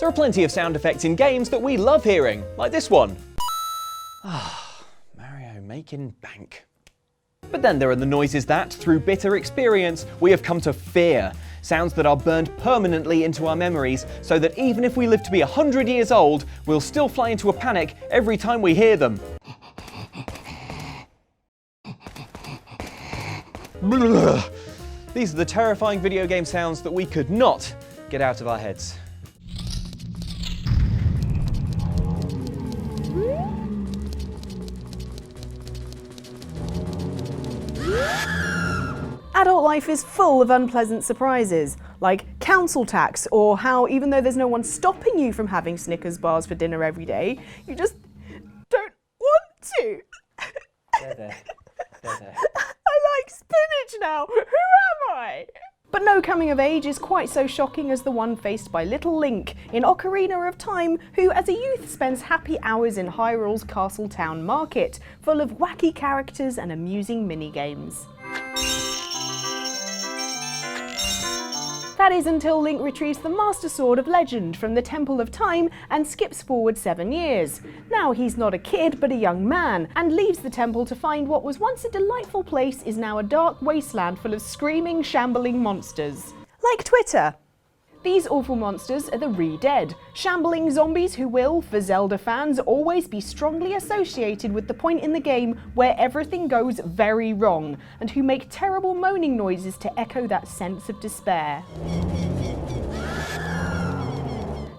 There are plenty of sound effects in games that we love hearing, like this one. Mario making bank. But then there are the noises that, through bitter experience, we have come to fear. Sounds that are burned permanently into our memories, so that even if we live to be 100 years old, we'll still fly into a panic every time we hear them. These are the terrifying video game sounds that we could not get out of our heads. Adult life is full of unpleasant surprises, like council tax, or how even though there's no one stopping you from having Snickers bars for dinner every day, you just don't want to. They're there. I like spinach now. Who am I? But no coming of age is quite so shocking as the one faced by little Link in Ocarina of Time, who as a youth spends happy hours in Hyrule's Castle Town Market, full of wacky characters and amusing mini-games. That is until Link retrieves the Master Sword of Legend from the Temple of Time and skips forward 7 years. Now he's not a kid but a young man, and leaves the temple to find what was once a delightful place is now a dark wasteland full of screaming, shambling monsters. Like Twitter. These awful monsters are the Re-Dead, shambling zombies who will, for Zelda fans, always be strongly associated with the point in the game where everything goes very wrong, and who make terrible moaning noises to echo that sense of despair.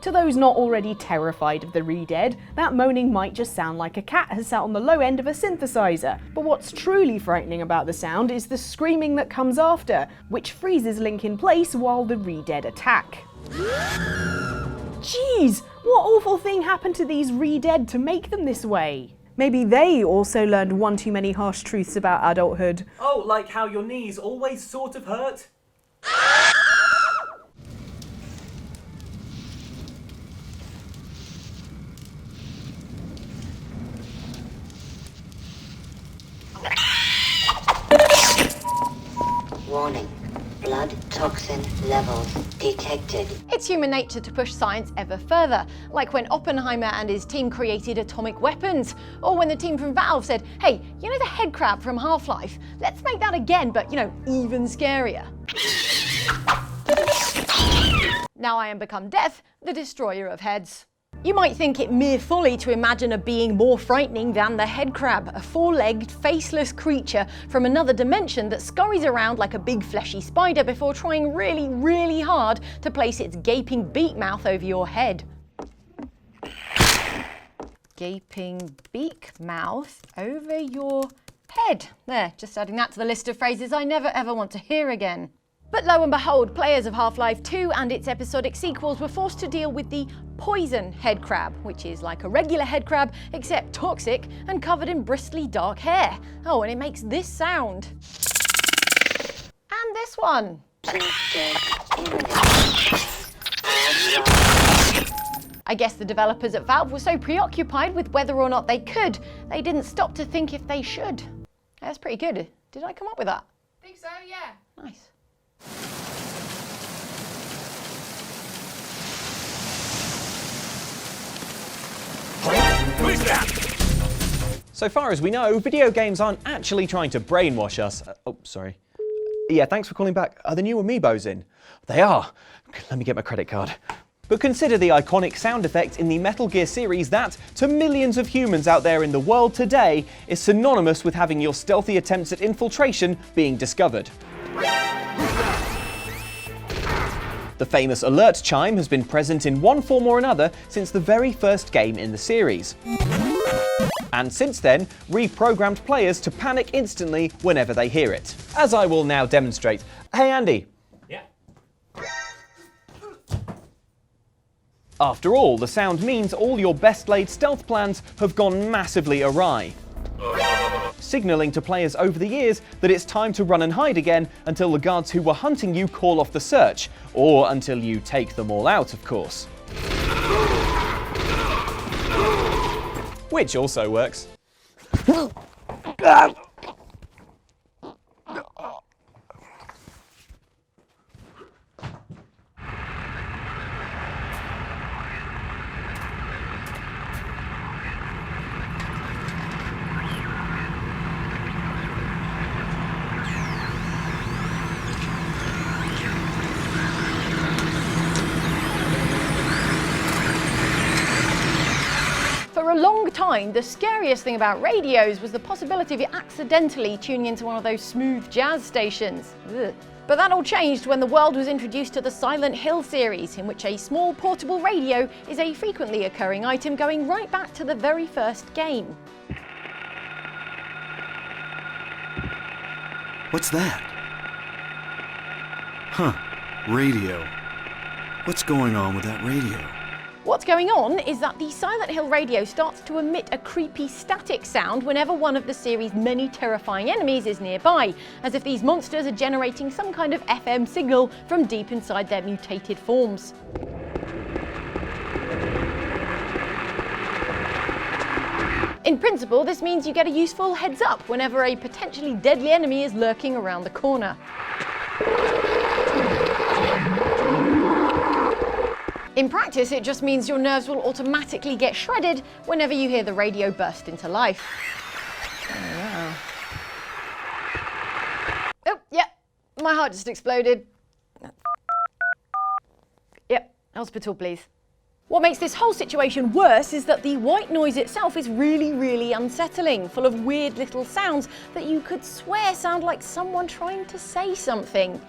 To those not already terrified of the Re-Dead, that moaning might just sound like a cat has sat on the low end of a synthesizer. But what's truly frightening about the sound is the screaming that comes after, which freezes Link in place while the Re-Dead attack. Jeez, what awful thing happened to these Re-Dead to make them this way? Maybe they also learned one too many harsh truths about adulthood. Oh, like how your knees always sort of hurt? Warning. Blood toxin levels detected. It's human nature to push science ever further, like when Oppenheimer and his team created atomic weapons, or when the team from Valve said, hey, you know the headcrab from Half-Life? Let's make that again, but, even scarier. Now I am become Death, the destroyer of heads. You might think it mere folly to imagine a being more frightening than the headcrab, a four-legged, faceless creature from another dimension that scurries around like a big fleshy spider before trying really, really hard to place its gaping beak mouth over your head. Gaping beak mouth over your head. There, just adding that to the list of phrases I never ever want to hear again. But lo and behold, players of Half-Life 2 and its episodic sequels were forced to deal with the poison headcrab, which is like a regular headcrab except toxic and covered in bristly dark hair. Oh, and it makes this sound. And this one. I guess the developers at Valve were so preoccupied with whether or not they could, they didn't stop to think if they should. That's pretty good. Did I come up with that? I think so, yeah. Nice. So far as we know, video games aren't actually trying to brainwash us. Oh, sorry. Yeah, thanks for calling back. Are the new amiibos in? They are. Let me get my credit card. But consider the iconic sound effect in the Metal Gear series that, to millions of humans out there in the world today, is synonymous with having your stealthy attempts at infiltration being discovered. The famous alert chime has been present in one form or another since the very first game in the series. And since then, reprogrammed players to panic instantly whenever they hear it. As I will now demonstrate. Hey Andy. Yeah? After all, the sound means all your best laid stealth plans have gone massively awry, signalling to players over the years that it's time to run and hide again until the guards who were hunting you call off the search, or until you take them all out, of course. Which also works. the time, the scariest thing about radios was the possibility of you accidentally tuning into one of those smooth jazz stations. Ugh. But that all changed when the world was introduced to the Silent Hill series, in which a small portable radio is a frequently occurring item going right back to the very first game. What's that? Huh, radio. What's going on with that radio? What's going on is that the Silent Hill radio starts to emit a creepy static sound whenever one of the series' many terrifying enemies is nearby, as if these monsters are generating some kind of FM signal from deep inside their mutated forms. In principle, this means you get a useful heads up whenever a potentially deadly enemy is lurking around the corner. In practice, it just means your nerves will automatically get shredded whenever you hear the radio burst into life. Oh, yeah, my heart just exploded. Yep, hospital, please. What makes this whole situation worse is that the white noise itself is really unsettling, full of weird little sounds that you could swear sound like someone trying to say something.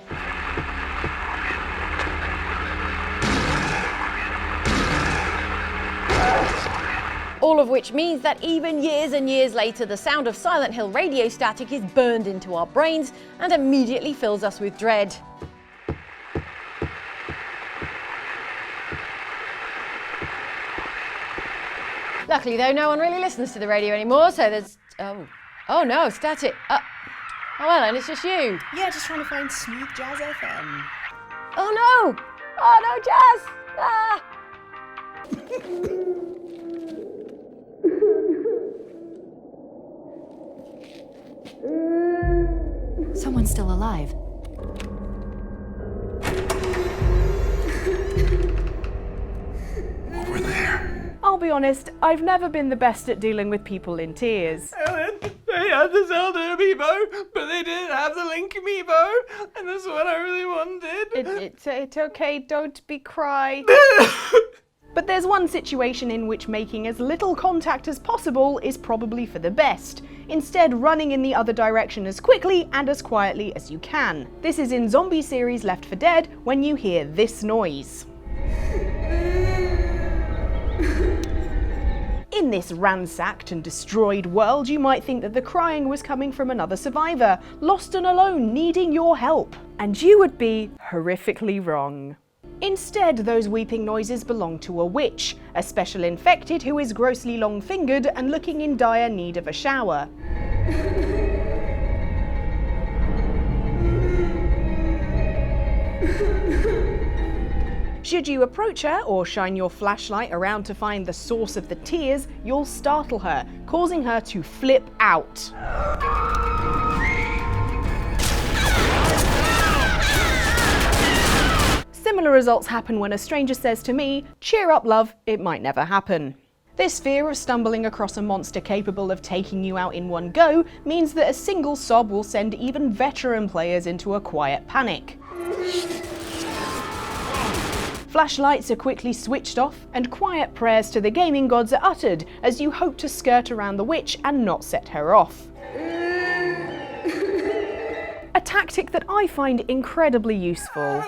All of which means that even years and years later, the sound of Silent Hill radio static is burned into our brains and immediately fills us with dread. Luckily though, no one really listens to the radio anymore, so there's... Oh no, static. Oh well, and it's just you. Yeah, just trying to find smooth jazz FM. Oh no! Oh no, Jazz! Ah! Someone's still alive. Over there. I'll be honest, I've never been the best at dealing with people in tears. They had the Zelda amiibo, but they didn't have the Link amiibo, and that's what I really wanted. It's okay, don't be cry. But there's one situation in which making as little contact as possible is probably for the best, instead running in the other direction as quickly and as quietly as you can. This is in zombie series Left 4 Dead when you hear this noise. In this ransacked and destroyed world, you might think that the crying was coming from another survivor, lost and alone, needing your help. And you would be horrifically wrong. Instead, those weeping noises belong to a witch, a special infected who is grossly long-fingered and looking in dire need of a shower. Should you approach her or shine your flashlight around to find the source of the tears, you'll startle her, causing her to flip out. Similar results happen when a stranger says to me, "Cheer up, love, it might never happen." This fear of stumbling across a monster capable of taking you out in one go means that a single sob will send even veteran players into a quiet panic. Flashlights are quickly switched off and quiet prayers to the gaming gods are uttered as you hope to skirt around the witch and not set her off. A tactic that I incredibly incredibly useful.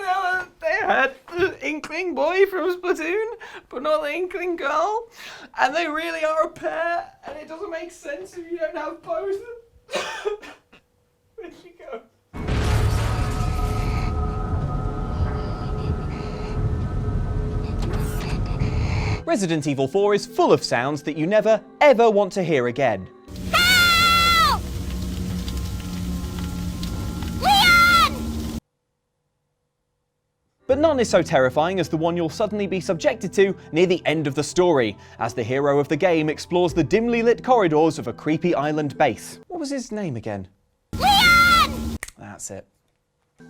They had the Inkling boy from Splatoon, but not the Inkling girl. And they really are a pair, and it doesn't make sense if you don't have both. Where'd she go? Resident Evil 4 is full of sounds that you never, ever want to hear again. Help! Leon! But none is so terrifying as the one you'll suddenly be subjected to near the end of the story, as the hero of the game explores the dimly lit corridors of a creepy island base. What was his name again? Leon! That's it.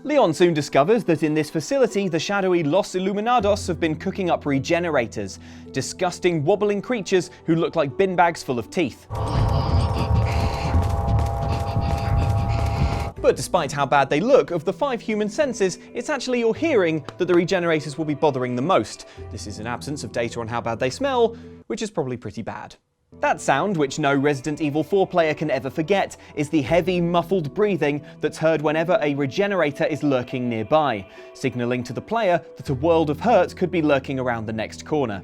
Leon soon discovers that in this facility, the shadowy Los Iluminados have been cooking up regenerators, disgusting wobbling creatures who look like bin bags full of teeth. But despite how bad they look, of the 5 human senses, it's actually your hearing that the regenerators will be bothering the most. This is in absence of data on how bad they smell, which is probably pretty bad. That sound, which no Resident Evil 4 player can ever forget, is the heavy, muffled breathing that's heard whenever a regenerator is lurking nearby, signalling to the player that a world of hurt could be lurking around the next corner.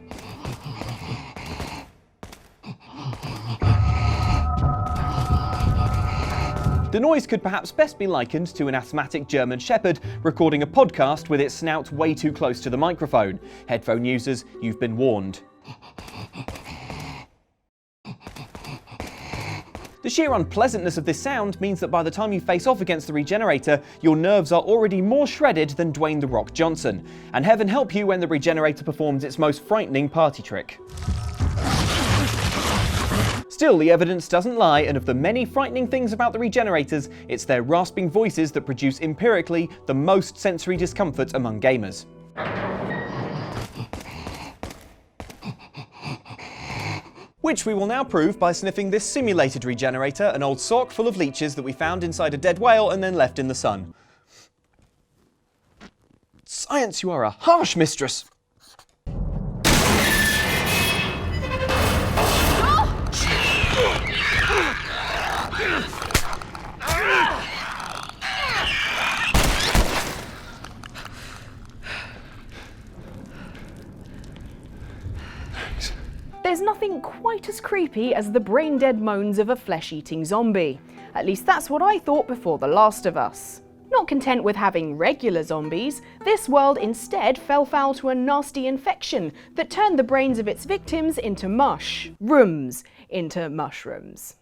The noise could perhaps best be likened to an asthmatic German shepherd recording a podcast with its snout way too close to the microphone. Headphone users, you've been warned. The sheer unpleasantness of this sound means that by the time you face off against the regenerator, your nerves are already more shredded than Dwayne "The Rock" Johnson. And heaven help you when the regenerator performs its most frightening party trick. Still, the evidence doesn't lie, and of the many frightening things about the regenerators, it's their rasping voices that produce empirically the most sensory discomfort among gamers. Which we will now prove by sniffing this simulated regenerator, an old sock full of leeches that we found inside a dead whale and then left in the sun. Science, you are a harsh mistress. There's nothing quite as creepy as the brain-dead moans of a flesh-eating zombie. At least that's what I thought before The Last of Us. Not content with having regular zombies, this world instead fell foul to a nasty infection that turned the brains of its victims into mush. Rooms into mushrooms.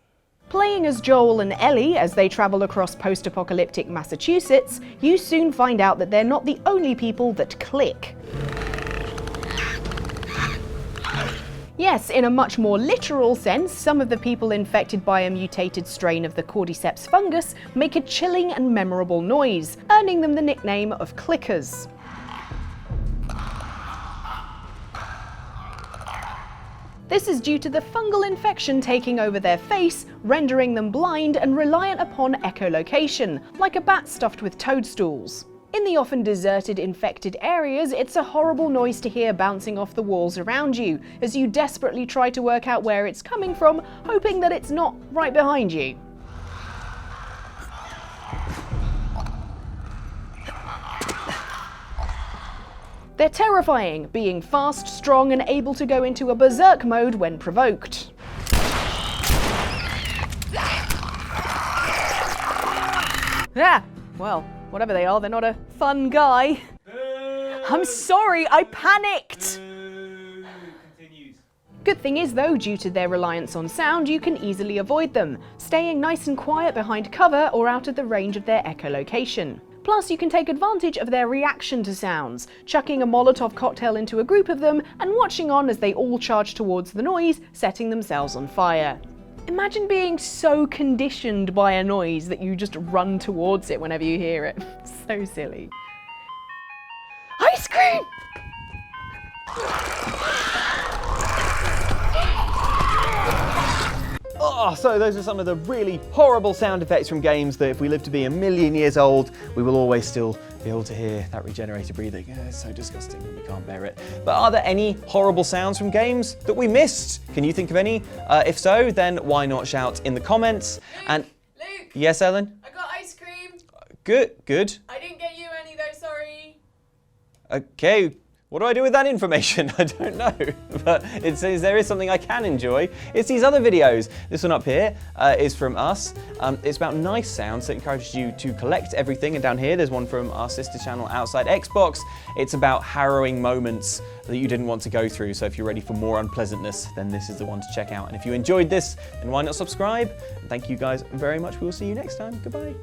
Playing as Joel and Ellie as they travel across post-apocalyptic Massachusetts, you soon find out that they're not the only people that click. Yes, in a much more literal sense, some of the people infected by a mutated strain of the cordyceps fungus make a chilling and memorable noise, earning them the nickname of clickers. This is due to the fungal infection taking over their face, rendering them blind and reliant upon echolocation, like a bat stuffed with toadstools. In the often deserted, infected areas, it's a horrible noise to hear bouncing off the walls around you, as you desperately try to work out where it's coming from, hoping that it's not right behind you. They're terrifying, being fast, strong, and able to go into a berserk mode when provoked. Ah, well, whatever they are, they're not a fun guy. I'm sorry, I panicked! Good thing is though, due to their reliance on sound, you can easily avoid them, staying nice and quiet behind cover or out of the range of their echolocation. Plus, you can take advantage of their reaction to sounds, chucking a Molotov cocktail into a group of them and watching on as they all charge towards the noise, setting themselves on fire. Imagine being so conditioned by a noise that you just run towards it whenever you hear it. So silly. Ice cream! Oh, so those are some of the really horrible sound effects from games that if we live to be 1,000,000 years old, we will always still be able to hear that regenerator breathing. It's so disgusting and we can't bear it. But are there any horrible sounds from games that we missed? Can you think of any? If so, then why not shout in the comments? And Luke! yes, Ellen? I got ice cream. Good. I didn't get you any though, sorry. Okay. What do I do with that information? I don't know, but it says there is something I can enjoy. It's these other videos. This one up here is from us. It's about nice sounds that encourages you to collect everything. And down here, there's one from our sister channel, Outside Xbox. It's about harrowing moments that you didn't want to go through. So if you're ready for more unpleasantness, then this is the one to check out. And if you enjoyed this, then why not subscribe? And thank you guys very much. We will see you next time. Goodbye.